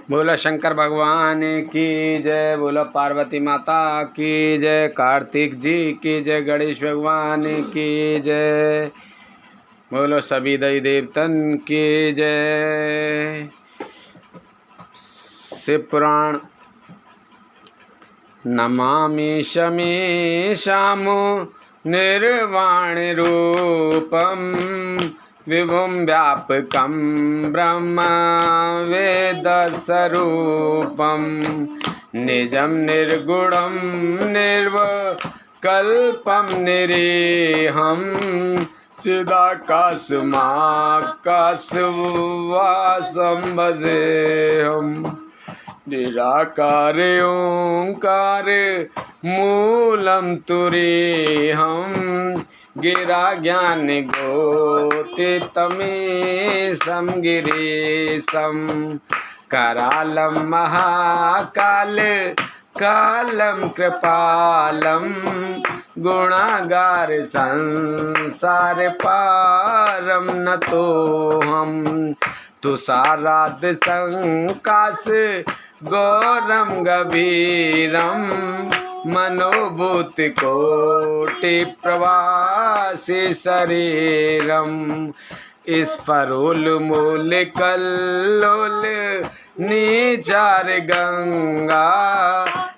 बोलो शंकर भगवान की जय, बोलो पार्वती माता की जय, कार्तिक जी की जय, गणेश भगवान की जय, बोलो सभी देवी देवतन की जय। शिव पुराण। नमामि शमीशामो निर्वाण रूपम विभुं व्यापकं ब्रह्म वेदस्वरूपं निजं निर्गुणं निर्विकल्पं निरीहं चिदाकाशमाकाशवासं भजेऽहम्। निराकार ओंकार मूलं तुरीहं गिरा ज्ञान गोतितमीशं गिरीशं करालं महाकाल कालं कृपालं गुणागार संसार पारं नतोऽहम्। तुषाराद संकाश गौरम गभीरम मनोभूति कोटि प्रवासी शरीरम स्फरोल मूल कल्लोल नीचार गंगा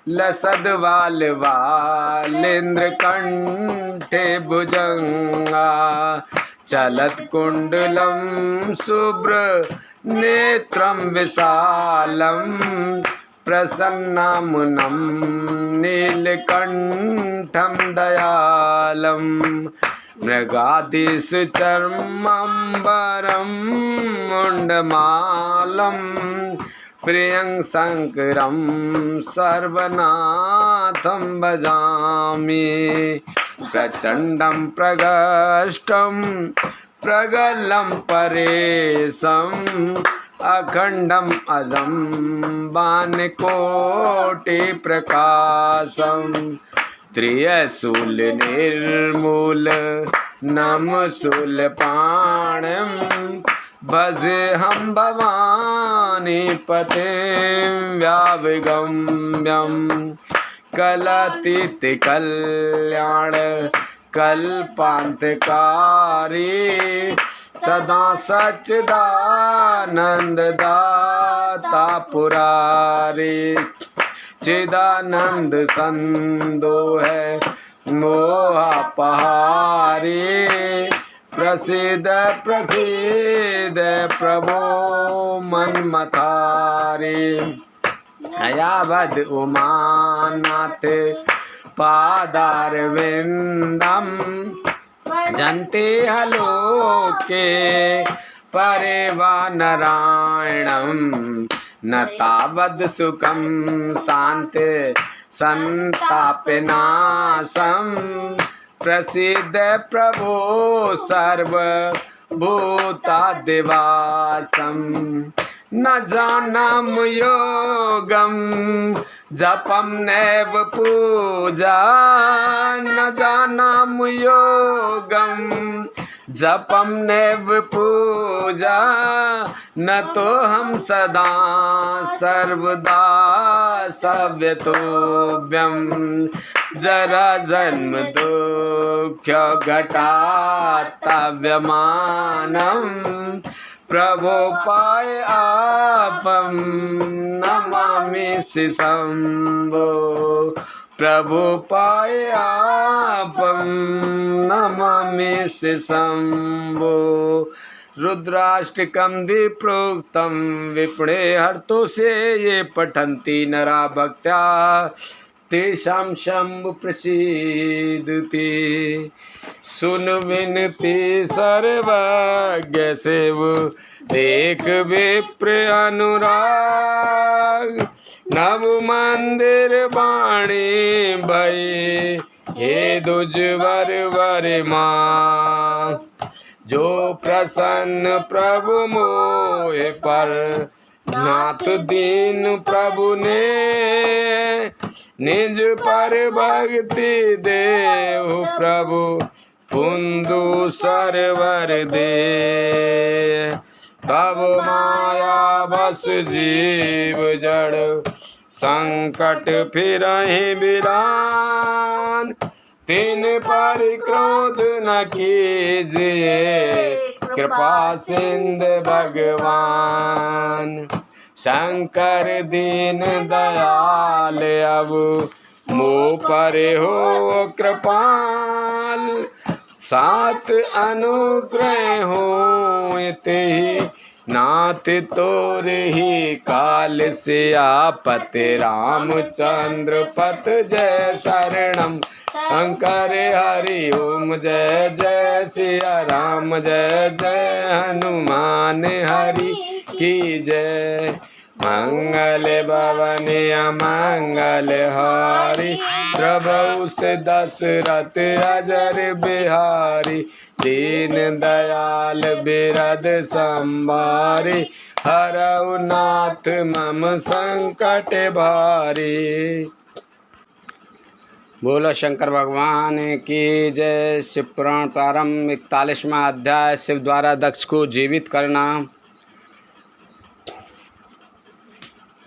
लसद वाल वालेन्द्र कंठे भुजंगा चलत कुंडलम शुभ्र नेत्रम विशालम प्रसन्नामुनं नीलकंठम दयालम मृगादिषु चर्मंबरम मुंडमालं प्रियं शंकरं सर्वनाथं भजामि। प्रचंडं प्रगष्टं प्रगलं परेशम् अखंडम अजं बाणकोटि प्रकाशं त्रिशूल निर्मूल नमशूल पाणिं भजेऽहं भवानी पतिं व्यावगम्यं कलातीत कल्याण कल्पांतकारी सदा सच्चिदानंद दाता पुरारी चिदानंद संदो है मोहापहारी प्रसिद्ध प्रसिद्ध प्रभो मनमथारी अयावद उमानाथ पादारविंदम जन्ते हलोके परिवानरायणं न तावद् सुखं शांत संतापनाशं प्रसिद्ध प्रभो सर्वभूतादिवासं न जानम योगम जपम नैव पूजा न जानम योगम जपम नैव पूजा न तो हम सदा सर्वदा सव्यतोभ्यम जरा जन्म दुःख घटातव्यमानम प्रभो पाय आपम नमामि शंभो प्रभु पाय आपम नमामि शंभो। रुद्राष्टकम प्रोक्तम विप्रे हर्तो से ये पठन्ति नरा भक्त्या तेषां शंभु प्रसीदति। सुन विनती सर्वज्ञ सेव देख विप्र अनुराग नव मंदिर बाणी भय हे दुजवर वर मां जो प्रसन्न प्रभु मोहे पर नाथ दीन प्रभु ने निज पर भक्ति देव प्रभु पुंदु सरवर दे तब माया बस जीव जड़ संकट फिरहि बिरान। तिन पर क्रोध न कीजिए कृपा सिंधु भगवान। शंकर दीन दयाल अब मुँह पर हो कृपाल। सात अनुग्रह हो ते नाथ तोर ही काल से आपत। रामचंद्र पत जय शरणम शंकर हरि ओम जय जय सिया राम जय जय हनुमान हरि की जय। मंगल भवन अमंगल हारी प्रभु से दशरथ अजर बिहारी। दीन दयाल बिरद संभारी हरऊ नाथ मम संकट भारी। बोलो शंकर भगवान की जय। शिव पुराण प्रारंभ 41वां अध्याय। शिव द्वारा दक्ष को जीवित करना।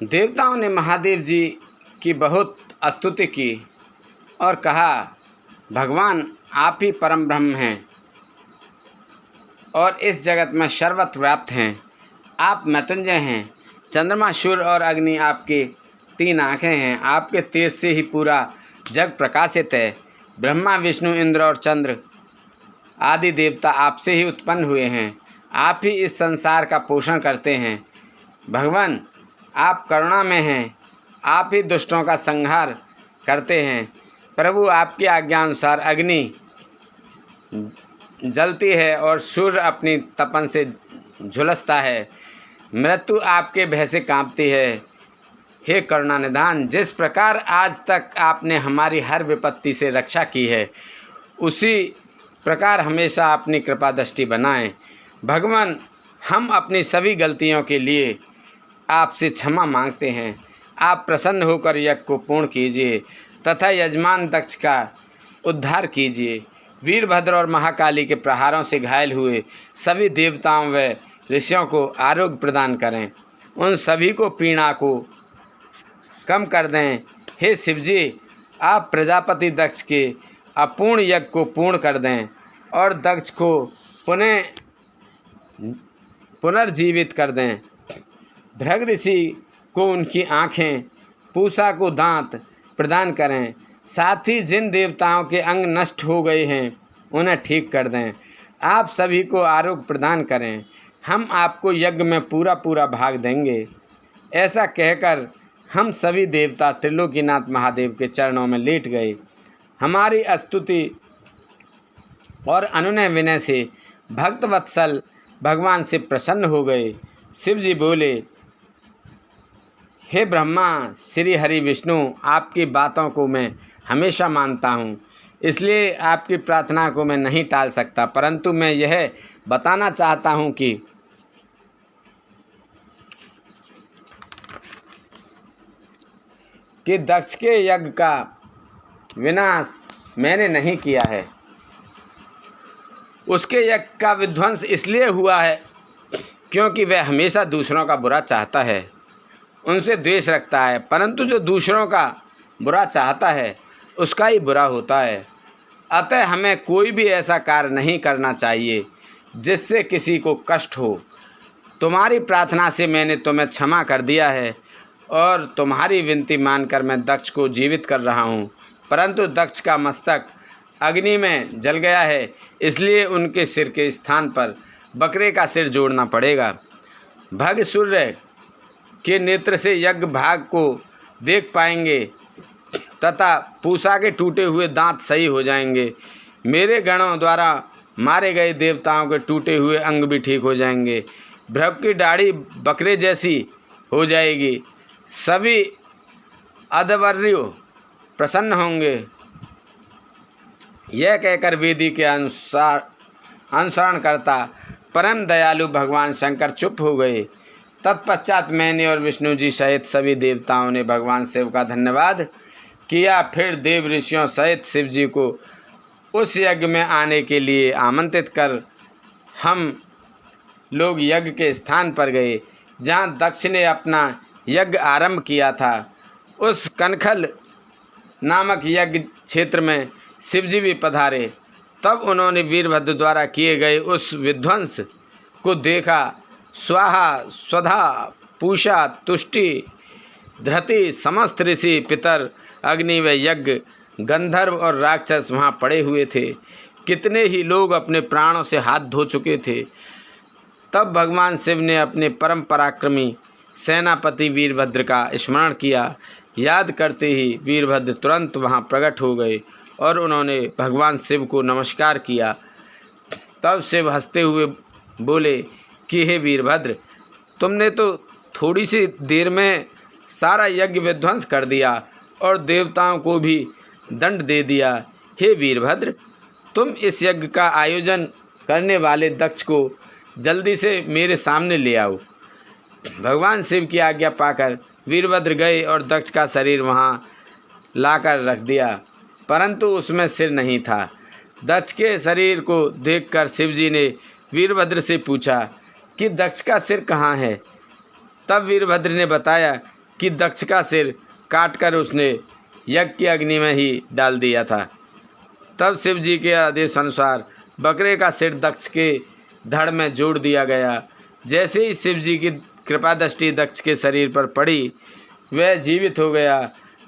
देवताओं ने महादेव जी की बहुत स्तुति की और कहा, भगवान आप ही परम ब्रह्म हैं और इस जगत में सर्वत्र व्याप्त हैं। आप मृत्युंजय हैं। चंद्रमा, सूर्य और अग्नि आपकी 3 आँखें हैं। आपके तेज से ही पूरा जग प्रकाशित है। ब्रह्मा, विष्णु, इंद्र और चंद्र आदि देवता आपसे ही उत्पन्न हुए हैं। आप ही इस संसार का पोषण करते हैं। भगवान आप करुणा में हैं। आप ही दुष्टों का संहार करते हैं। प्रभु आपकी आज्ञा अनुसार अग्नि जलती है और सूर्य अपनी तपन से झुलसता है। मृत्यु आपके भय से कांपती है। हे करुणा निधान, जिस प्रकार आज तक आपने हमारी हर विपत्ति से रक्षा की है, उसी प्रकार हमेशा अपनी कृपा दृष्टि बनाएं। भगवान हम अपनी सभी गलतियों के लिए आपसे क्षमा मांगते हैं। आप प्रसन्न होकर यज्ञ को पूर्ण कीजिए तथा यजमान दक्ष का उद्धार कीजिए। वीरभद्र और महाकाली के प्रहारों से घायल हुए सभी देवताओं व ऋषियों को आरोग्य प्रदान करें। उन सभी को पीड़ा को कम कर दें। हे शिवजी, आप प्रजापति दक्ष के अपूर्ण यज्ञ को पूर्ण कर दें और दक्ष को पुनर्जीवित कर दें। भृग ऋषि को उनकी आँखें, पूषा को दांत प्रदान करें। साथ ही जिन देवताओं के अंग नष्ट हो गए हैं उन्हें ठीक कर दें। आप सभी को आरोग्य प्रदान करें। हम आपको यज्ञ में पूरा पूरा भाग देंगे। ऐसा कहकर हम सभी देवता त्रिलोकीनाथ महादेव के चरणों में लेट गए। हमारी स्तुति और अनुनय विनय से भक्त वत्सल भगवान से प्रसन्न हो गए। शिव जी बोले, हे ब्रह्मा, श्री हरि विष्णु, आपकी बातों को मैं हमेशा मानता हूँ, इसलिए आपकी प्रार्थना को मैं नहीं टाल सकता। परंतु मैं यह बताना चाहता हूँ कि दक्ष के यज्ञ का विनाश मैंने नहीं किया है। उसके यज्ञ का विध्वंस इसलिए हुआ है क्योंकि वह हमेशा दूसरों का बुरा चाहता है, उनसे द्वेष रखता है। परंतु जो दूसरों का बुरा चाहता है उसका ही बुरा होता है। अतः हमें कोई भी ऐसा कार्य नहीं करना चाहिए जिससे किसी को कष्ट हो। तुम्हारी प्रार्थना से मैंने तुम्हें क्षमा कर दिया है और तुम्हारी विनती मानकर मैं दक्ष को जीवित कर रहा हूँ। परंतु दक्ष का मस्तक अग्नि में जल गया है, इसलिए उनके सिर के स्थान पर बकरे का सिर जोड़ना पड़ेगा। भग सूर्य के नेत्र से यज्ञ भाग को देख पाएंगे तथा पूषा के टूटे हुए दांत सही हो जाएंगे। मेरे गणों द्वारा मारे गए देवताओं के टूटे हुए अंग भी ठीक हो जाएंगे। भृग की दाढ़ी बकरे जैसी हो जाएगी। सभी अधवर्यु प्रसन्न होंगे। यह कहकर वेदी के अनुसरण करता परम दयालु भगवान शंकर चुप हो गए। तत्पश्चात मैंने और विष्णु जी सहित सभी देवताओं ने भगवान शिव का धन्यवाद किया। फिर देव ऋषियों सहित शिव जी को उस यज्ञ में आने के लिए आमंत्रित कर हम लोग यज्ञ के स्थान पर गए जहाँ दक्ष ने अपना यज्ञ आरंभ किया था। उस कनखल नामक यज्ञ क्षेत्र में शिवजी भी पधारे। तब उन्होंने वीरभद्र द्वारा किए गए उस विध्वंस को देखा। स्वाहा स्वधा पूषा तुष्टि धृति समस्त ऋषि पितर अग्नि व यज्ञ गंधर्व और राक्षस वहाँ पड़े हुए थे। कितने ही लोग अपने प्राणों से हाथ धो चुके थे। तब भगवान शिव ने अपने परम पराक्रमी सेनापति वीरभद्र का स्मरण किया। याद करते ही वीरभद्र तुरंत वहाँ प्रकट हो गए और उन्होंने भगवान शिव को नमस्कार किया। तब शिव हंसते हुए बोले कि हे वीरभद्र, तुमने तो थोड़ी सी देर में सारा यज्ञ विध्वंस कर दिया और देवताओं को भी दंड दे दिया। हे वीरभद्र, तुम इस यज्ञ का आयोजन करने वाले दक्ष को जल्दी से मेरे सामने ले आओ। भगवान शिव की आज्ञा पाकर वीरभद्र गए और दक्ष का शरीर वहाँ लाकर रख दिया, परंतु उसमें सिर नहीं था। दक्ष के शरीर को देखकर शिवजी ने वीरभद्र से पूछा कि दक्ष का सिर कहाँ है। तब वीरभद्र ने बताया कि दक्ष का सिर काटकर उसने यज्ञ की अग्नि में ही डाल दिया था। तब शिवजी के आदेश अनुसार बकरे का सिर दक्ष के धड़ में जोड़ दिया गया। जैसे ही शिवजी की कृपा दृष्टि दक्ष के शरीर पर पड़ी, वह जीवित हो गया।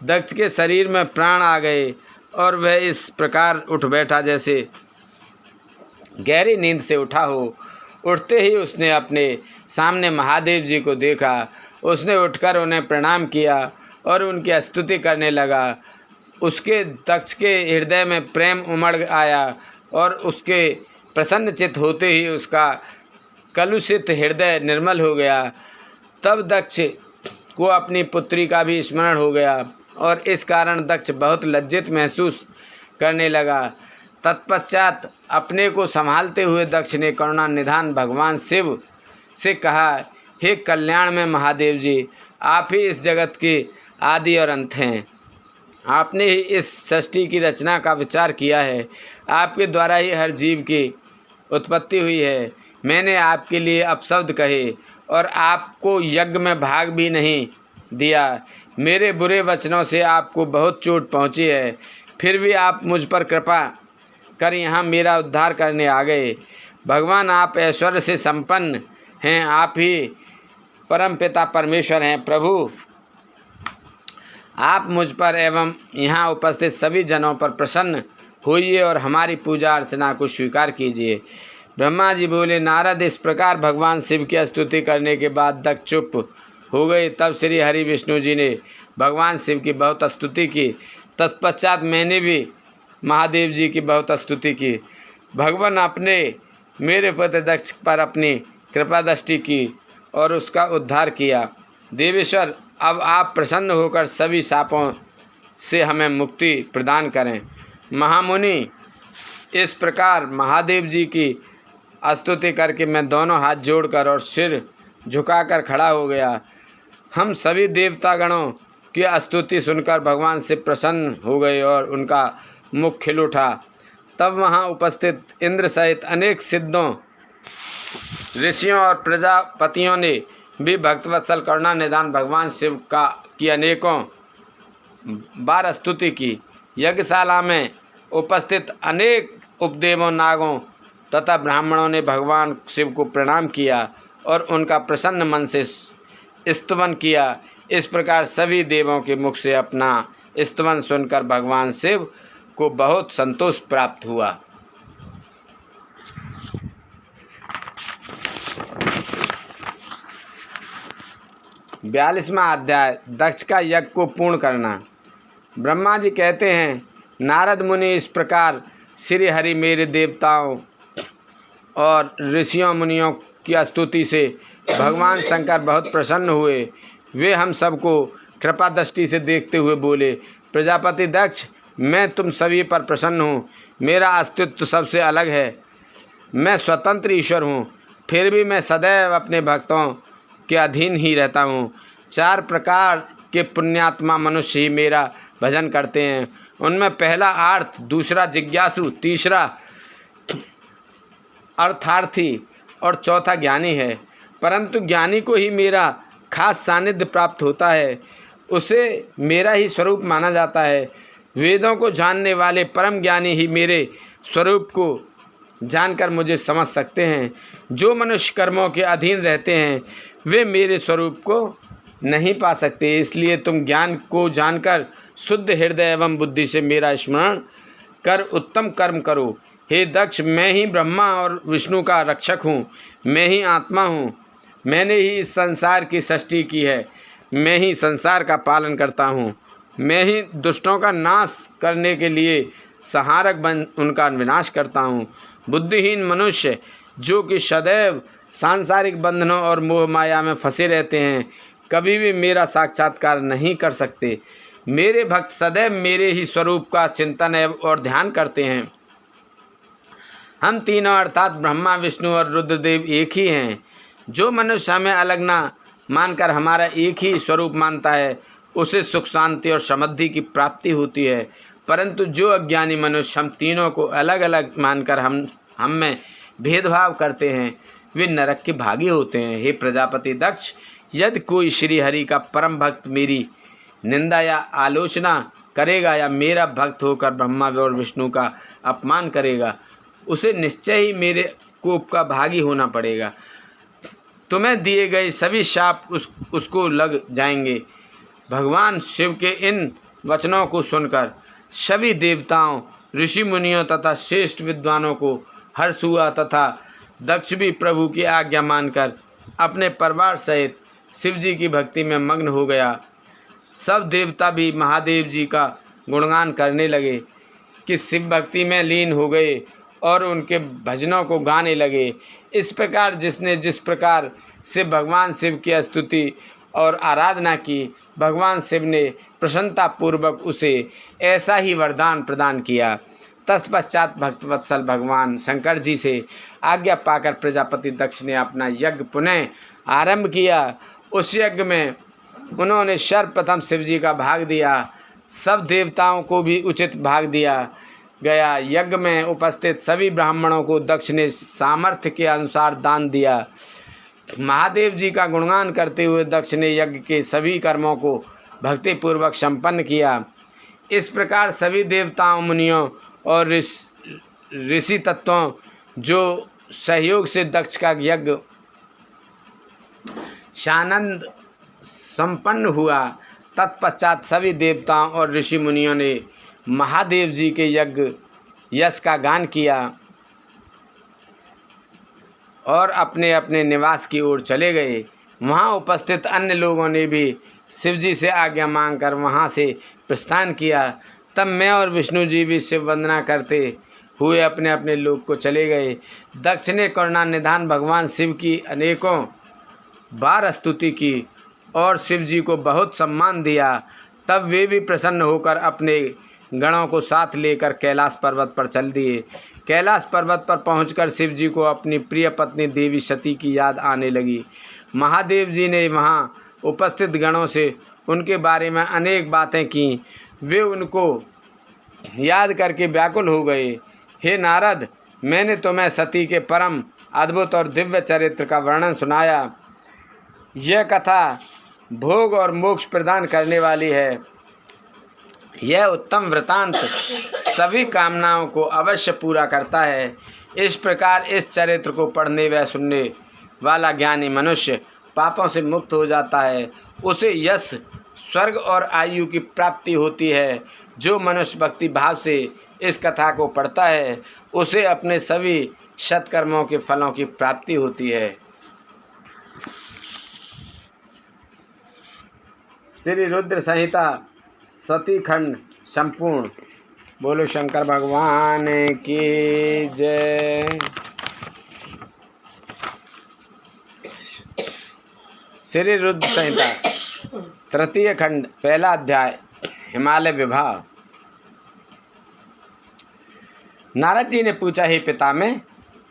दक्ष के शरीर में प्राण आ गए और वह इस प्रकार उठ बैठा जैसे गहरी नींद से उठा हो। उठते ही उसने अपने सामने महादेव जी को देखा। उसने उठकर उन्हें प्रणाम किया और उनकी स्तुति करने लगा। उसके दक्ष के हृदय में प्रेम उमड़ आया और उसके प्रसन्नचित्त होते ही उसका कलुषित हृदय निर्मल हो गया। तब दक्ष को अपनी पुत्री का भी स्मरण हो गया और इस कारण दक्ष बहुत लज्जित महसूस करने लगा। तत्पश्चात अपने को संभालते हुए दक्ष ने करुणा निधान भगवान शिव से कहा, हे कल्याण में महादेव जी, आप ही इस जगत के आदि और अंत हैं। आपने ही इस सृष्टि की रचना का विचार किया है। आपके द्वारा ही हर जीव की उत्पत्ति हुई है। मैंने आपके लिए अपशब्द कहे और आपको यज्ञ में भाग भी नहीं दिया। मेरे बुरे वचनों से आपको बहुत चोट पहुंची है, फिर भी आप मुझ पर कृपा कर यहाँ मेरा उद्धार करने आ गए। भगवान, आप ऐश्वर्य से संपन्न हैं, आप ही परमपिता परमेश्वर हैं। प्रभु, आप मुझ पर एवं यहाँ उपस्थित सभी जनों पर प्रसन्न होइए और हमारी पूजा अर्चना को स्वीकार कीजिए। ब्रह्मा जी बोले, नारद, इस प्रकार भगवान शिव की स्तुति करने के बाद दक्ष चुप हो गए। तब श्री हरि विष्णु जी ने भगवान शिव की बहुत स्तुति की। तत्पश्चात मैंने भी महादेव जी की बहुत स्तुति की। भगवान आपने मेरे पुत्र दक्ष पर अपनी कृपा दृष्टि की और उसका उद्धार किया। देवेश्वर, अब आप प्रसन्न होकर सभी शापों से हमें मुक्ति प्रदान करें। महामुनि, इस प्रकार महादेव जी की स्तुति करके मैं दोनों हाथ जोड़कर और सिर झुकाकर खड़ा हो गया। हम सभी देवतागणों की स्तुति सुनकर भगवान से प्रसन्न हो गए और उनका मुख खिल उठा। तब वहाँ उपस्थित इंद्र सहित अनेक सिद्धों, ऋषियों और प्रजापतियों ने भी भक्तवत्सल करुणा निधान भगवान शिव की अनेकों बार स्तुति की। यज्ञशाला में उपस्थित अनेक उपदेवों, नागों तथा ब्राह्मणों ने भगवान शिव को प्रणाम किया और उनका प्रसन्न मन से स्तवन किया। इस प्रकार सभी देवों के मुख से अपना स्तवन सुनकर भगवान शिव को बहुत संतोष प्राप्त हुआ। 42वां अध्याय, दक्ष का यज्ञ को पूर्ण करना। ब्रह्मा जी कहते हैं, नारद मुनि, इस प्रकार श्री हरि मेरे देवताओं और ऋषियों मुनियों की स्तुति से भगवान शंकर बहुत प्रसन्न हुए। वे हम सबको कृपा दृष्टि से देखते हुए बोले, प्रजापति दक्ष, मैं तुम सभी पर प्रसन्न हूँ। मेरा अस्तित्व सबसे अलग है। मैं स्वतंत्र ईश्वर हूँ, फिर भी मैं सदैव अपने भक्तों के अधीन ही रहता हूँ। 4 प्रकार के पुण्यात्मा मनुष्य ही मेरा भजन करते हैं। उनमें पहला आर्थ, दूसरा जिज्ञासु, तीसरा अर्थार्थी और चौथा ज्ञानी है। परंतु ज्ञानी को ही मेरा खास सानिध्य प्राप्त होता है, उसे मेरा ही स्वरूप माना जाता है। वेदों को जानने वाले परम ज्ञानी ही मेरे स्वरूप को जानकर मुझे समझ सकते हैं। जो मनुष्य कर्मों के अधीन रहते हैं वे मेरे स्वरूप को नहीं पा सकते। इसलिए तुम ज्ञान को जानकर शुद्ध हृदय एवं बुद्धि से मेरा स्मरण कर उत्तम कर्म करो। हे दक्ष, मैं ही ब्रह्मा और विष्णु का रक्षक हूँ, मैं ही आत्मा हूँ, मैंने ही इस संसार की सृष्टि की है, मैं ही संसार का पालन करता हूँ, मैं ही दुष्टों का नाश करने के लिए संहारक बन उनका विनाश करता हूँ। बुद्धिहीन मनुष्य जो कि सदैव सांसारिक बंधनों और मोह माया में फंसे रहते हैं कभी भी मेरा साक्षात्कार नहीं कर सकते। मेरे भक्त सदैव मेरे ही स्वरूप का चिंतन और ध्यान करते हैं। हम तीनों अर्थात ब्रह्मा, विष्णु और रुद्रदेव एक ही हैं। जो मनुष्य हमें अलग ना मानकर हमारा एक ही स्वरूप मानता है उसे सुख, शांति और समृद्धि की प्राप्ति होती है। परंतु जो अज्ञानी मनुष्य हम तीनों को अलग अलग मानकर हम में भेदभाव करते हैं वे नरक के भागी होते हैं। हे प्रजापति दक्ष, यदि कोई श्री हरि का परम भक्त मेरी निंदा या आलोचना करेगा या मेरा भक्त होकर ब्रह्मा और विष्णु का अपमान करेगा उसे निश्चय ही मेरे कोप का भागी होना पड़ेगा। तुम्हें दिए गए सभी शाप उसको लग जाएंगे। भगवान शिव के इन वचनों को सुनकर सभी देवताओं, ऋषि मुनियों तथा श्रेष्ठ विद्वानों को हर्ष हुआ तथा दक्ष भी प्रभु की आज्ञा मानकर अपने परिवार सहित शिव जी की भक्ति में मग्न हो गया। सब देवता भी महादेव जी का गुणगान करने लगे कि शिव भक्ति में लीन हो गए और उनके भजनों को गाने लगे। इस प्रकार जिसने जिस प्रकार से भगवान शिव की स्तुति और आराधना की, भगवान शिव ने प्रसन्नतापूर्वक उसे ऐसा ही वरदान प्रदान किया। तत्पश्चात भक्तवत्सल भगवान शंकर जी से आज्ञा पाकर प्रजापति दक्ष ने अपना यज्ञ पुनः आरंभ किया। उस यज्ञ में उन्होंने सर्वप्रथम शिव जी का भाग दिया। सब देवताओं को भी उचित भाग दिया गया। यज्ञ में उपस्थित सभी ब्राह्मणों को दक्ष ने सामर्थ्य के अनुसार दान दिया। महादेव जी का गुणगान करते हुए दक्ष ने यज्ञ के सभी कर्मों को भक्तिपूर्वक संपन्न किया। इस प्रकार सभी देवताओं, मुनियों और ऋषि तत्वों जो सहयोग से दक्ष का यज्ञ सानंद संपन्न हुआ। तत्पश्चात सभी देवताओं और ऋषि मुनियों ने महादेव जी के यज्ञ यश का गान किया और अपने अपने निवास की ओर चले गए। वहाँ उपस्थित अन्य लोगों ने भी शिव जी से आज्ञा मांगकर वहाँ से प्रस्थान किया। तब मैं और विष्णु जी भी शिव वंदना करते हुए अपने अपने लोक को चले गए। दक्ष ने करुणा निधान भगवान शिव की अनेकों बार स्तुति की और शिव जी को बहुत सम्मान दिया। तब वे भी प्रसन्न होकर अपने गणों को साथ लेकर कैलाश पर्वत पर चल दिए। कैलाश पर्वत पर पहुंचकर शिव जी को अपनी प्रिय पत्नी देवी सती की याद आने लगी। महादेव जी ने वहां उपस्थित गणों से उनके बारे में अनेक बातें की। वे उनको याद करके व्याकुल हो गए। हे नारद, मैंने तुम्हें सती के परम अद्भुत और दिव्य चरित्र का वर्णन सुनाया। यह कथा भोग और मोक्ष प्रदान करने वाली है। यह उत्तम वृतांत सभी कामनाओं को अवश्य पूरा करता है। इस प्रकार इस चरित्र को पढ़ने व सुनने वाला ज्ञानी मनुष्य पापों से मुक्त हो जाता है। उसे यश, स्वर्ग और आयु की प्राप्ति होती है। जो मनुष्य भक्ति भाव से इस कथा को पढ़ता है उसे अपने सभी सत्कर्मों के फलों की प्राप्ति होती है। श्री रुद्र संहिता सती खंड संपूर्ण। बोलो शंकर भगवान की जय। श्री रुद्र संहिता तृतीय खंड पहला अध्याय हिमालय विवाह। नारद जी ने पूछा, हे पिता, मैं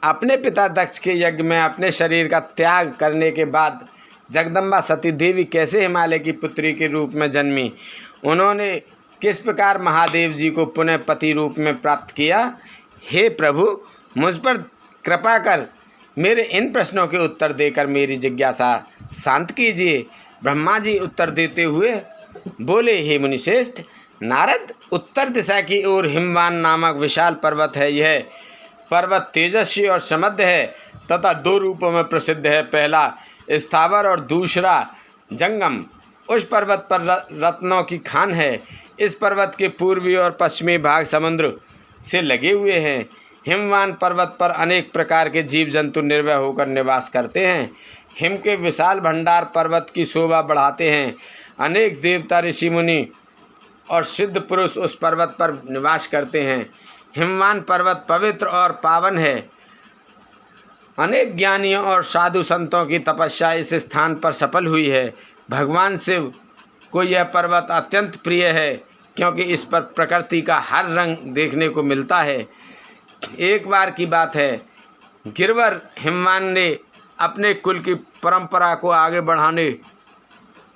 अपने पिता दक्ष के यज्ञ में अपने शरीर का त्याग करने के बाद जगदम्बा सती देवी कैसे हिमालय की पुत्री के रूप में जन्मी? उन्होंने किस प्रकार महादेव जी को पुनः पति रूप में प्राप्त किया? हे प्रभु, मुझ पर कृपा कर मेरे इन प्रश्नों के उत्तर देकर मेरी जिज्ञासा शांत कीजिए। ब्रह्मा जी उत्तर देते हुए बोले, हे मुनिश्रेष्ठ नारद, उत्तर दिशा की ओर हिमवान नामक विशाल पर्वत है। यह पर्वत तेजस्वी और समृद्ध है तथा 2 रूपों में प्रसिद्ध है। पहला स्थावर और दूसरा जंगम। उस पर्वत पर रत्नों की खान है। इस पर्वत के पूर्वी और पश्चिमी भाग समुद्र से लगे हुए हैं। हिमवान पर्वत पर अनेक प्रकार के जीव जंतु निर्भय होकर निवास करते हैं। हिम के विशाल भंडार पर्वत की शोभा बढ़ाते हैं। अनेक देवता, ऋषि मुनि और सिद्ध पुरुष उस पर्वत पर निवास करते हैं। हिमवान पर्वत पवित्र और पावन है। अनेक ज्ञानियों और साधु संतों की तपस्या इस स्थान पर सफल हुई है। भगवान शिव को यह पर्वत अत्यंत प्रिय है, क्योंकि इस पर प्रकृति का हर रंग देखने को मिलता है। एक बार की बात है, गिरवर हिमवान ने अपने कुल की परंपरा को आगे बढ़ाने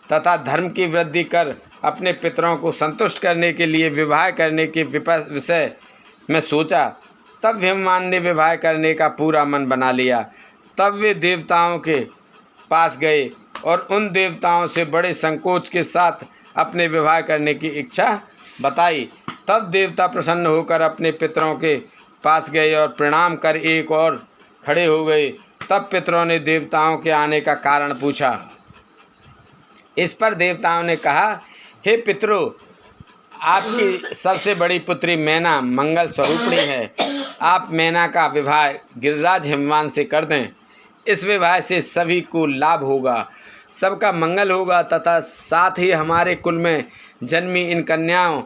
तथा धर्म की वृद्धि कर अपने पितरों को संतुष्ट करने के लिए विवाह करने के विषय में सोचा। तब हिमवान ने विवाह करने का पूरा मन बना लिया। तब वे देवताओं के पास गए और उन देवताओं से बड़े संकोच के साथ अपने विवाह करने की इच्छा बताई। तब देवता प्रसन्न होकर अपने पितरों के पास गए और प्रणाम कर एक और खड़े हो गए। तब पितरों ने देवताओं के आने का कारण पूछा। इस पर देवताओं ने कहा, हे पितरों, आपकी सबसे बड़ी पुत्री मैना मंगल स्वरूपिणी है। आप मैना का विवाह गिरिराज हिमवान से कर दें। इस विवाह से सभी को लाभ होगा, सबका मंगल होगा तथा साथ ही हमारे कुल में जन्मी इन कन्याओं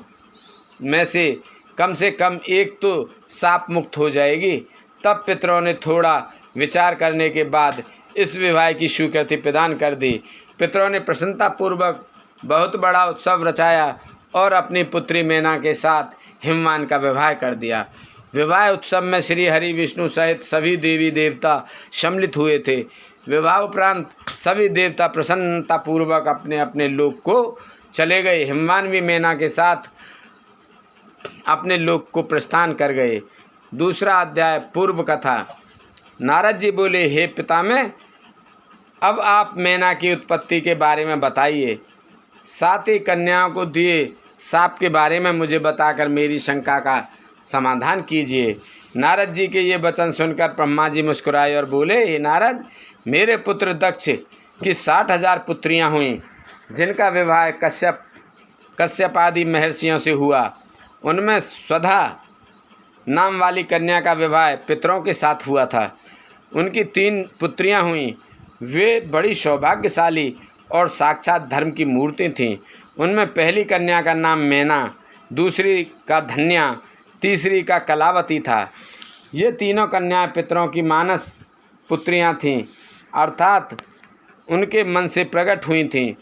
में से कम एक तो शाप मुक्त हो जाएगी। तब पितरों ने थोड़ा विचार करने के बाद इस विवाह की स्वीकृति प्रदान कर दी। पितरों ने प्रसन्नतापूर्वक बहुत बड़ा उत्सव रचाया और अपनी पुत्री मैना के साथ हिमवान का विवाह कर दिया। विवाह उत्सव में श्री हरि विष्णु सहित सभी देवी देवता सम्मिलित हुए थे। विवाह उपरांत सभी देवता प्रसन्नतापूर्वक अपने अपने लोक को चले गए। हिमवान भी मैना के साथ अपने लोक को प्रस्थान कर गए। दूसरा अध्याय, पूर्व कथा। नारद जी बोले, हे पितामह, अब आप मैना की उत्पत्ति के बारे में बताइए। साथ ही कन्याओं को दिए शाप के बारे में मुझे बताकर मेरी शंका का समाधान कीजिए। नारद जी के ये वचन सुनकर ब्रह्मा जी मुस्कुराए और बोले, हे नारद, मेरे पुत्र दक्ष की 60,000 पुत्रियां हुईं, जिनका विवाह कश्यप आदि महर्षियों से हुआ। उनमें स्वधा नाम वाली कन्या का विवाह पितरों के साथ हुआ था। उनकी 3 पुत्रियां हुईं। वे बड़ी सौभाग्यशाली और साक्षात धर्म की मूर्ति थीं। उनमें पहली कन्या का नाम मैना, दूसरी का धन्या, तीसरी का कलावती था। ये तीनों कन्याएं पितरों की मानस पुत्रियां थीं, अर्थात उनके मन से प्रकट हुई थीं।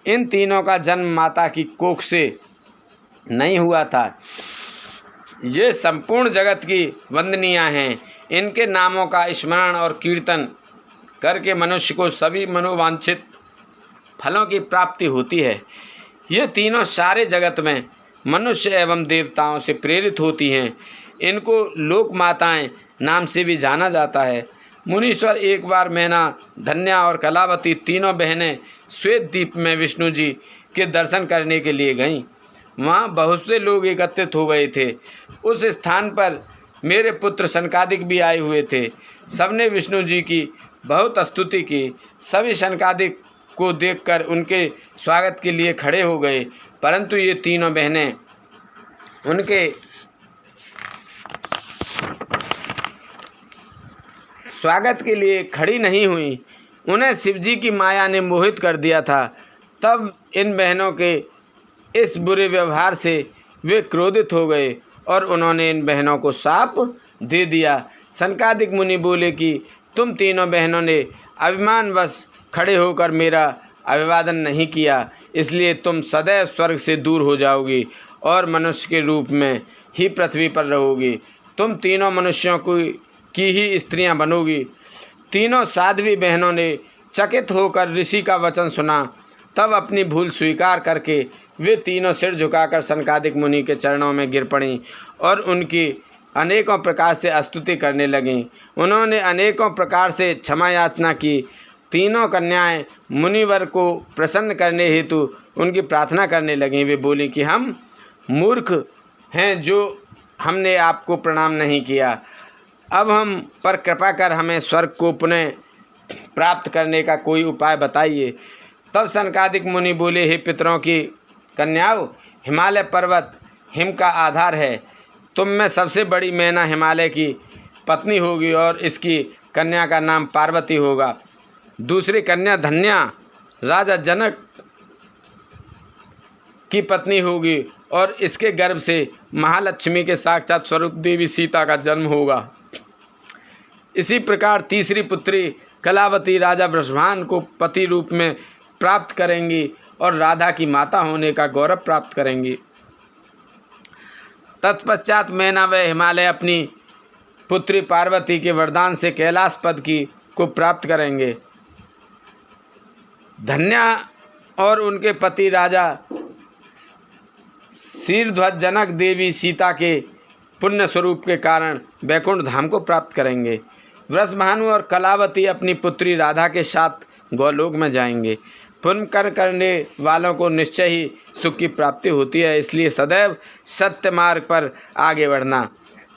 इन तीनों का जन्म माता की कोख से नहीं हुआ था। ये संपूर्ण जगत की वंदनीय हैं। इनके नामों का स्मरण और कीर्तन करके मनुष्य को सभी मनोवांछित फलों की प्राप्ति होती है। ये तीनों सारे जगत में मनुष्य एवं देवताओं से प्रेरित होती हैं। इनको लोक माताएं नाम से भी जाना जाता है। मुनीश्वर एक बार मैना, धन्या और कलावती तीनों बहनें श्वेत द्वीप में विष्णु जी के दर्शन करने के लिए गईं। वहाँ बहुत से लोग एकत्रित हो गए थे। उस स्थान पर मेरे पुत्र सनकादिक भी आए हुए थे। सबने विष्णु जी की बहुत स्तुति की। सभी सनकादिक को देखकर उनके स्वागत के लिए खड़े हो गए, परंतु ये तीनों बहनें उनके स्वागत के लिए खड़ी नहीं हुई। उन्हें शिवजी की माया ने मोहित कर दिया था। तब इन बहनों के इस बुरे व्यवहार से वे क्रोधित हो गए और उन्होंने इन बहनों को शाप दे दिया। सनकादिक मुनि बोले कि तुम तीनों बहनों ने अभिमानवश खड़े होकर मेरा अभिवादन नहीं किया, इसलिए तुम सदैव स्वर्ग से दूर हो जाओगी और मनुष्य के रूप में ही पृथ्वी पर रहोगी। तुम तीनों मनुष्यों की ही स्त्रियां बनोगी। तीनों साध्वी बहनों ने चकित होकर ऋषि का वचन सुना। तब अपनी भूल स्वीकार करके वे तीनों सिर झुकाकर सनकादिक मुनि के चरणों में गिर पड़ीं और उनकी अनेकों प्रकार से स्तुति करने लगीं। उन्होंने अनेकों प्रकार से क्षमा याचना की। तीनों कन्याएं मुनिवर को प्रसन्न करने हेतु उनकी प्रार्थना करने लगीं। वे बोली कि हम मूर्ख हैं जो हमने आपको प्रणाम नहीं किया। अब हम पर कृपा कर हमें स्वर्ग को पुनः प्राप्त करने का कोई उपाय बताइए। तब सनकादिक मुनि बोले, हे पितरों की कन्याओं, हिमालय पर्वत हिम का आधार है। तुम में सबसे बड़ी मैना हिमालय की पत्नी होगी और इसकी कन्या का नाम पार्वती होगा। दूसरी कन्या धन्या राजा जनक की पत्नी होगी और इसके गर्भ से महालक्ष्मी के साक्षात स्वरूप देवी सीता का जन्म होगा। इसी प्रकार तीसरी पुत्री कलावती राजा वृषभान को पति रूप में प्राप्त करेंगी और राधा की माता होने का गौरव प्राप्त करेंगी। तत्पश्चात मैना व हिमालय अपनी पुत्री पार्वती के वरदान से कैलाश पद को प्राप्त करेंगे। धन्या और उनके पति राजा शीर्ध्वज जनक देवी सीता के पुण्य स्वरूप के कारण वैकुंठ धाम को प्राप्त करेंगे। वृषभानु और कलावती अपनी पुत्री राधा के साथ गोलोक में जाएंगे। पुण्य कर्म करने वालों को निश्चय ही सुख की प्राप्ति होती है, इसलिए सदैव सत्य मार्ग पर आगे बढ़ना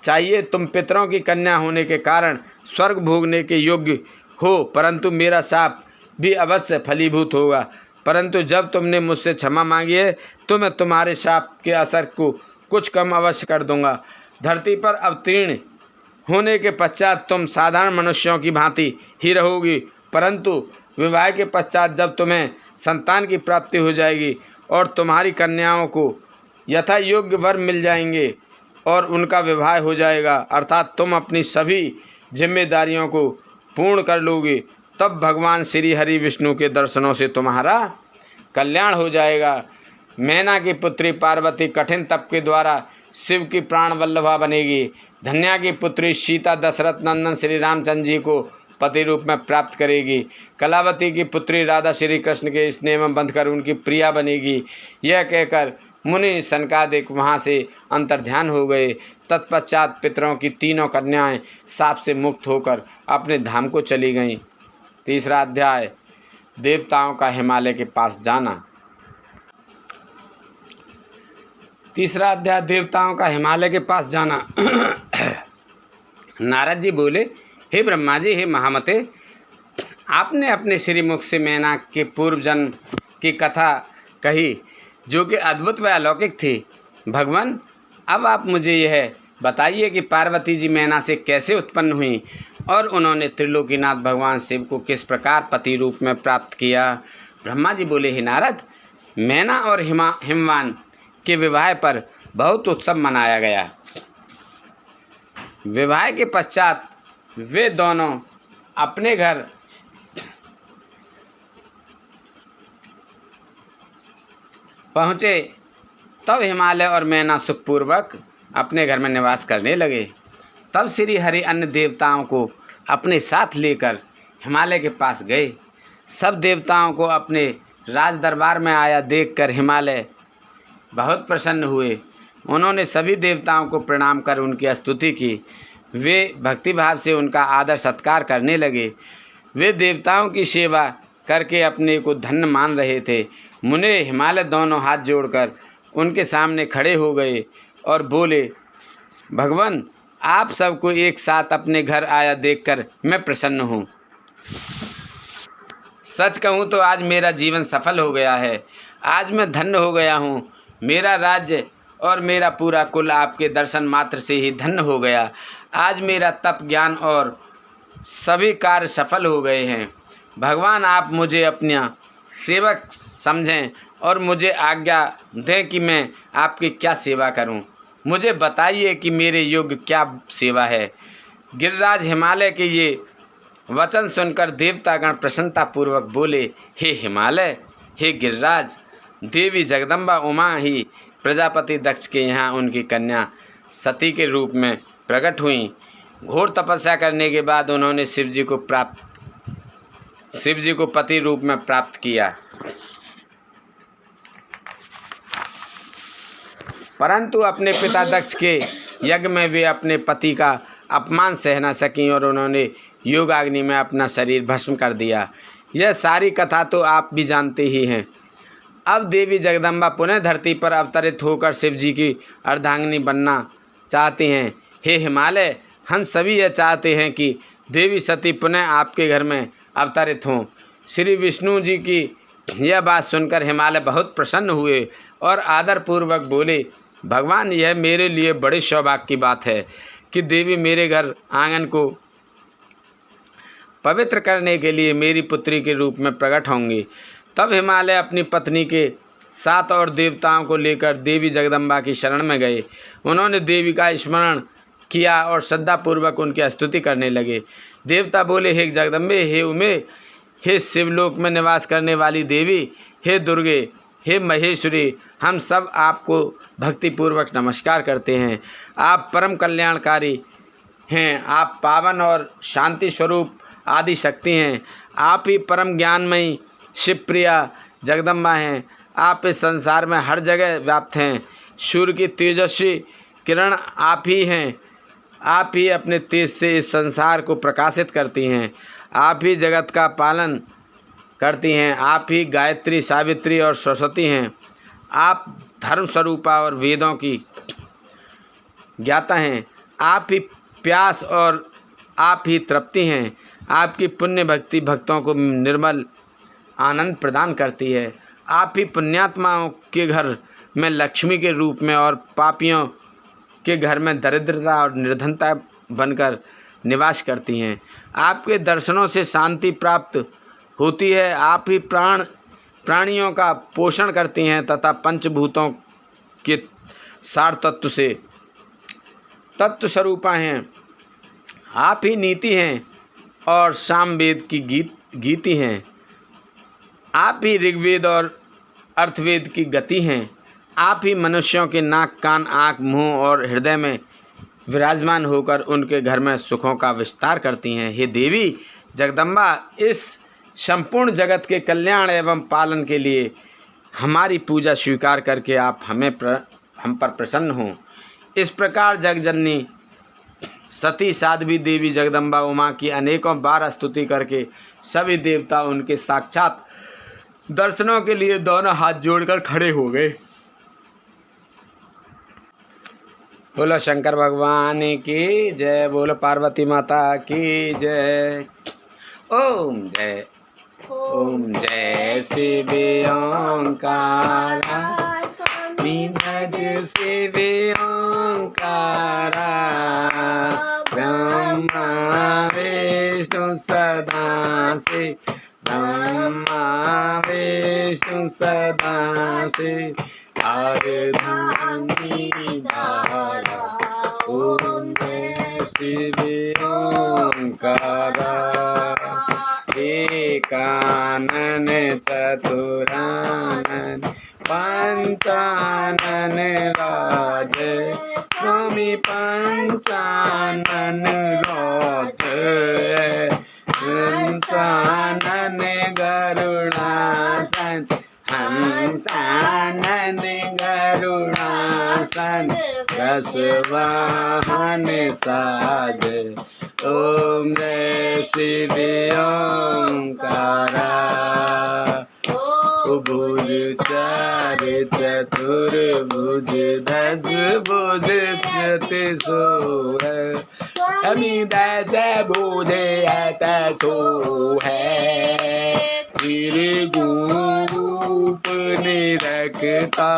चाहिए। तुम पितरों की कन्या होने के कारण स्वर्ग भोगने के योग्य हो, परंतु मेरा शाप भी अवश्य फलीभूत होगा। परंतु जब तुमने मुझसे क्षमा मांगी है तो मैं तुम्हारे शाप के असर को कुछ कम अवश्य कर दूंगा। धरती पर अवतीर्ण होने के पश्चात तुम साधारण मनुष्यों की भांति ही रहोगी, परंतु विवाह के पश्चात जब तुम्हें संतान की प्राप्ति हो जाएगी और तुम्हारी कन्याओं को यथा योग्य वर मिल जाएंगे और उनका विवाह हो जाएगा, अर्थात तुम अपनी सभी जिम्मेदारियों को पूर्ण कर लोगे, तब भगवान श्री हरि विष्णु के दर्शनों से तुम्हारा कल्याण हो जाएगा। मैना की पुत्री पार्वती कठिन तप के द्वारा शिव की प्राण वल्लभा बनेगी। धन्या की पुत्री सीता दशरथ नंदन श्री रामचंद्र जी को पति रूप में प्राप्त करेगी। कलावती की पुत्री राधा श्री कृष्ण के स्नेह में बंधकर उनकी प्रिया बनेगी। यह कहकर मुनि सनकादिक वहाँ से अंतर्ध्यान हो गए। तत्पश्चात पितरों की तीनों कन्याएं शाप से मुक्त होकर अपने धाम को चली गईं। तीसरा अध्याय, देवताओं का हिमालय के पास जाना। तीसरा अध्याय, देवताओं का हिमालय के पास जाना। नारद जी बोले, हे ब्रह्मा जी, हे महामते, आपने अपने श्रीमुख से मैना के पूर्व जन्म की कथा कही जो कि अद्भुत व अलौकिक थी। भगवान, अब आप मुझे यह बताइए कि पार्वती जी मैना से कैसे उत्पन्न हुई और उन्होंने त्रिलोकीनाथ भगवान शिव को किस प्रकार पति रूप में प्राप्त किया। ब्रह्मा जी बोले, हे नारद, मैना और हिमवान के विवाह पर बहुत उत्सव मनाया गया। विवाह के पश्चात वे दोनों अपने घर पहुँचे। तब हिमालय और मैना सुखपूर्वक अपने घर में निवास करने लगे। तब श्री हरि अन्य देवताओं को अपने साथ लेकर हिमालय के पास गए। सब देवताओं को अपने राज दरबार में आया देखकर हिमालय बहुत प्रसन्न हुए। उन्होंने सभी देवताओं को प्रणाम कर उनकी स्तुति की। वे भक्तिभाव से उनका आदर सत्कार करने लगे। वे देवताओं की सेवा करके अपने को धन्य मान रहे थे। मुने हिमालय दोनों हाथ जोड़कर उनके सामने खड़े हो गए और बोले, भगवान, आप सबको एक साथ अपने घर आया देखकर मैं प्रसन्न हूँ। सच कहूँ तो आज मेरा जीवन सफल हो गया है। आज मैं धन्य हो गया हूँ। मेरा राज्य और मेरा पूरा कुल आपके दर्शन मात्र से ही धन्य हो गया। आज मेरा तप, ज्ञान और सभी कार्य सफल हो गए हैं। भगवान, आप मुझे अपना सेवक समझें और मुझे आज्ञा दें कि मैं आपकी क्या सेवा करूं। मुझे बताइए कि मेरे योग्य क्या सेवा है। गिरिराज हिमालय के ये वचन सुनकर देवतागण प्रसन्नतापूर्वक बोले, हे हिमालय, हे गिरिराज, देवी जगदम्बा उमा ही प्रजापति दक्ष के यहाँ उनकी कन्या सती के रूप में प्रकट हुई। घोर तपस्या करने के बाद उन्होंने शिव जी को पति रूप में प्राप्त किया। परंतु अपने पिता दक्ष के यज्ञ में वे अपने पति का अपमान सह न सकीं और उन्होंने योगाग्नि में अपना शरीर भस्म कर दिया। यह सारी कथा तो आप भी जानते ही हैं। अब देवी जगदम्बा पुनः धरती पर अवतरित होकर शिव जी की अर्धांगिनी बनना चाहती हैं। हे हिमालय, हम सभी यह चाहते हैं कि देवी सती पुनः आपके घर में अवतरित हों। श्री विष्णु जी की यह बात सुनकर हिमालय बहुत प्रसन्न हुए और आदरपूर्वक बोले, भगवान, यह मेरे लिए बड़े सौभाग्य की बात है कि देवी मेरे घर आंगन को पवित्र करने के लिए मेरी पुत्री के रूप में प्रकट होंगी। तब हिमालय अपनी पत्नी के साथ और देवताओं को लेकर देवी जगदम्बा की शरण में गए। उन्होंने देवी का स्मरण किया और श्रद्धापूर्वक उनकी स्तुति करने लगे। देवता बोले, हे जगदम्बे, हे उमे, हे शिवलोक में निवास करने वाली देवी, हे दुर्गे, हे महेश्वरी, हम सब आपको भक्तिपूर्वक नमस्कार करते हैं। आप परम कल्याणकारी हैं। आप पावन और शांति स्वरूप आदि शक्ति हैं। आप ही परम ज्ञानमयी शिवप्रिया जगदम्बा हैं। आप इस संसार में हर जगह व्याप्त हैं। सूर्य की तेजस्वी किरण आप ही हैं। आप ही अपने तेज से इस संसार को प्रकाशित करती हैं। आप ही जगत का पालन करती हैं। आप ही गायत्री, सावित्री और सरस्वती हैं। आप धर्म स्वरूपा और वेदों की ज्ञाता हैं। आप ही प्यास और आप ही तृप्ति हैं। आपकी पुण्य भक्ति भक्तों को निर्मल आनंद प्रदान करती है। आप ही पुण्यात्माओं के घर में लक्ष्मी के रूप में और पापियों के घर में दरिद्रता और निर्धनता बनकर निवास करती हैं। आपके दर्शनों से शांति प्राप्त होती है। आप ही प्राणियों का पोषण करती हैं तथा पंचभूतों के सार तत्व से तत्व स्वरूपा हैं। आप ही नीति हैं और सामवेद की गीति हैं। आप ही ऋग्वेद और अर्थवेद की गति हैं। आप ही मनुष्यों के नाक, कान, आँख, मुँह और हृदय में विराजमान होकर उनके घर में सुखों का विस्तार करती हैं। हे देवी जगदम्बा, इस संपूर्ण जगत के कल्याण एवं पालन के लिए हमारी पूजा स्वीकार करके आप हम पर प्रसन्न हों। इस प्रकार जगजननी सती साध्वी देवी जगदम्बा उमा की अनेकों बार स्तुति करके सभी देवता उनके साक्षात दर्शनों के लिए दोनों हाथ जोड़कर खड़े हो गए। बोलो शंकर भगवान की जय। बोलो पार्वती माता की जय। ओम जय ओम जय शिव ओंकारा, भज शिव ओंकारा, ब्रह्मा विष्णु सदा से, ब्रह्मा विष्णु सदा से, अर्धांगिनी धारा, ओम जय शिव ओंकारा, एकानन चतुरानन पंचानन राज, स्वामी पंचानन राज, हंसानन गरुड़ासन, हंसानन गरुड़ासन, दसवाहन साज, ओम जय शिव ओंकारा, भुज चार चतुर्भुज, दस भुज सोह, अमी दस भुज सो है, तेरे गुण रूप निरखता,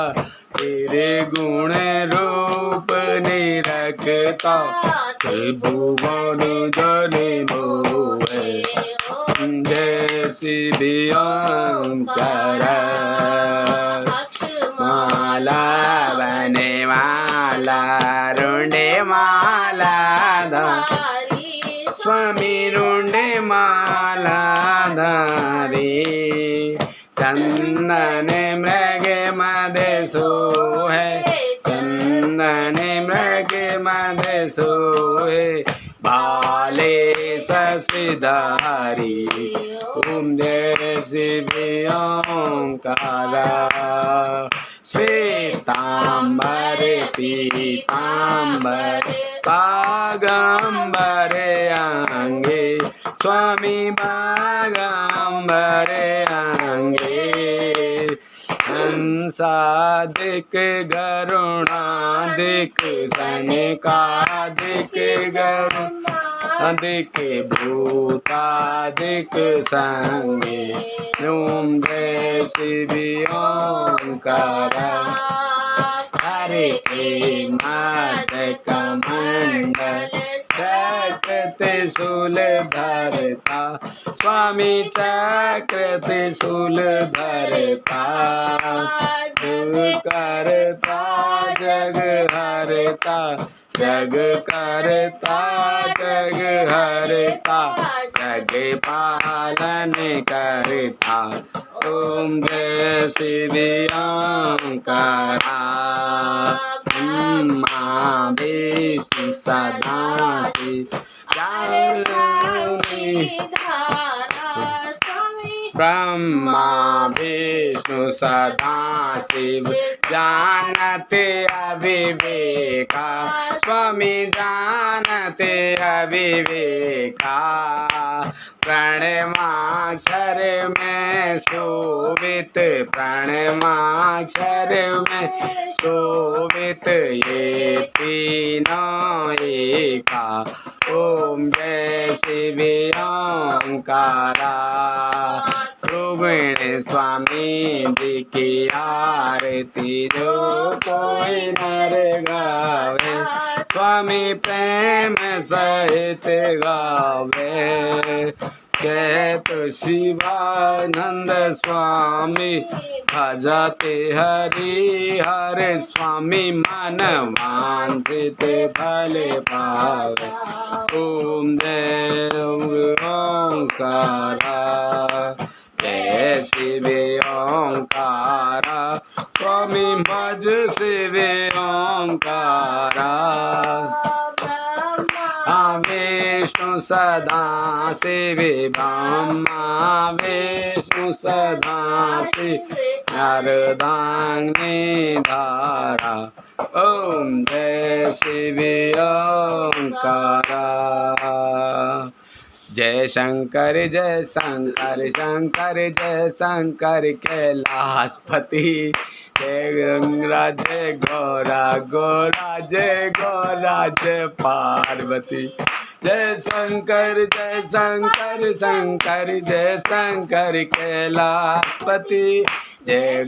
तेरे गुण रूप निरखता, त्रिभुवन जन मोहे, जय शिव ओंकारा, माला बने माला रुंडे माला धारी, स्वामी रुंडे माला धारी, चंदन मृग मद सोहे, चंदन मृग मद सोहे, भाले शशिधारी, ओम जय शिव ओंकारा, श्वेतांबर पीताम्बरे बागंबरे अंगे स्वामी बागंबरे अंगे हंसादिक गरुणादिक सनकादिक गरुणादिक भूतादिक संगे ओम जय शिव ओंकार हरे मदक मंडल चक्र त्रिशूल धरता स्वामी चक्र त्रिशूल धरता करता जग हरता जग करता जग हरता जग पालन करता ओम जय शिव ओंकारा ब्रह्मा विष्णु सदा शिव ब्रह्मा विष्णु सदा शिव जानते अविवेका स्वामी जानते अविवेका प्रणमाक्षर में शोभित प्रणमाक्षर में शोभित ये तीनों एका ओम जय शिव ओंकारा रुक्मिण स्वामी जी की आरती जो कोई नर गावे स्वामी प्रेम सहित गावे कहत शिवानंद स्वामी भजते हरि हरे स्वामी मन वांछित फल पावे ओम जय ओंकारा जय शिव ओंकारा स्वामी भज शिव ओंकारा विष्णु सदा शिव ब्रह्मा विष्णु सदा शिव नारदाग्नि धारा ओम जय शिव ओंकारा जय शंकर शंकर जय शंकर कैलाशपति जय गंगा जय गौरा गौरा जय गौरा जय पार्वती जय शंकर शंकर जय शंकर कैलाशपति जय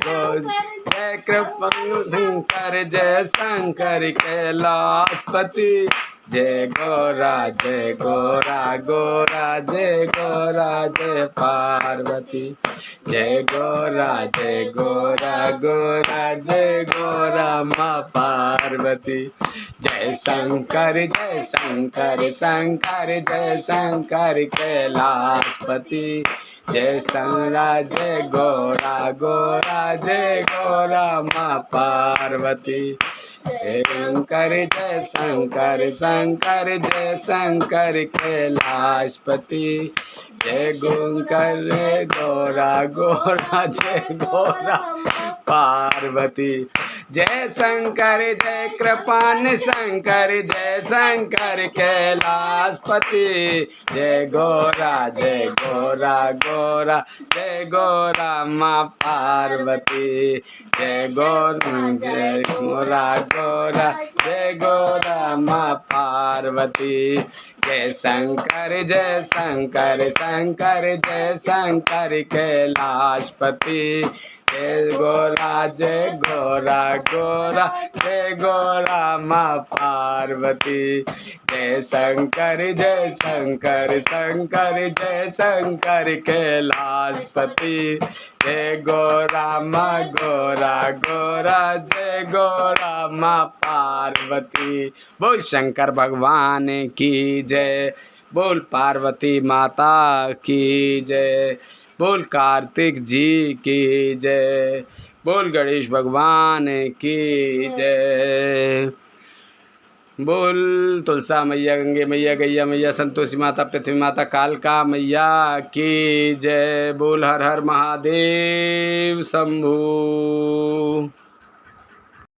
कृपाणु शंकर जय शंकर कैलाशपति जय गौरा गौरा जय गौरा जय पार्वती जय गौरा गौरा जय गौरा माँ पार्वती जय शंकर शंकर जय शंकर कैलाशपति जय शंकरा जय गौरा जय गौरा माँ पार्वती जय शंकर शंकर जय शंकर कैलाशपति जय शंकर गौरा जय गौरा पार्वती जय शंकर जय कृपाण शंकर जय शंकर कैलाशपति जय गौरा गौरा जय गौरा माँ पार्वती जय गौरा जय गौरा माँ पार्वती जय शंकर शंकर जय शंकर कैलाशपति जय गौरा जय गौरा माँ पार्वती जय शंकर शंकर जय शंकर कैलाशपति जय गौरा गौरा जय गौरा माँ पार्वती बोल शंकर भगवान की जय बोल पार्वती माता की जय बोल कार्तिक जी की जय बोल गणेश भगवान की जय बोल तुलसा मैया गंगे मैया गैया मैया संतोषी माता पृथ्वी माता कालका मैया की जय बोल हर हर महादेव शंभू।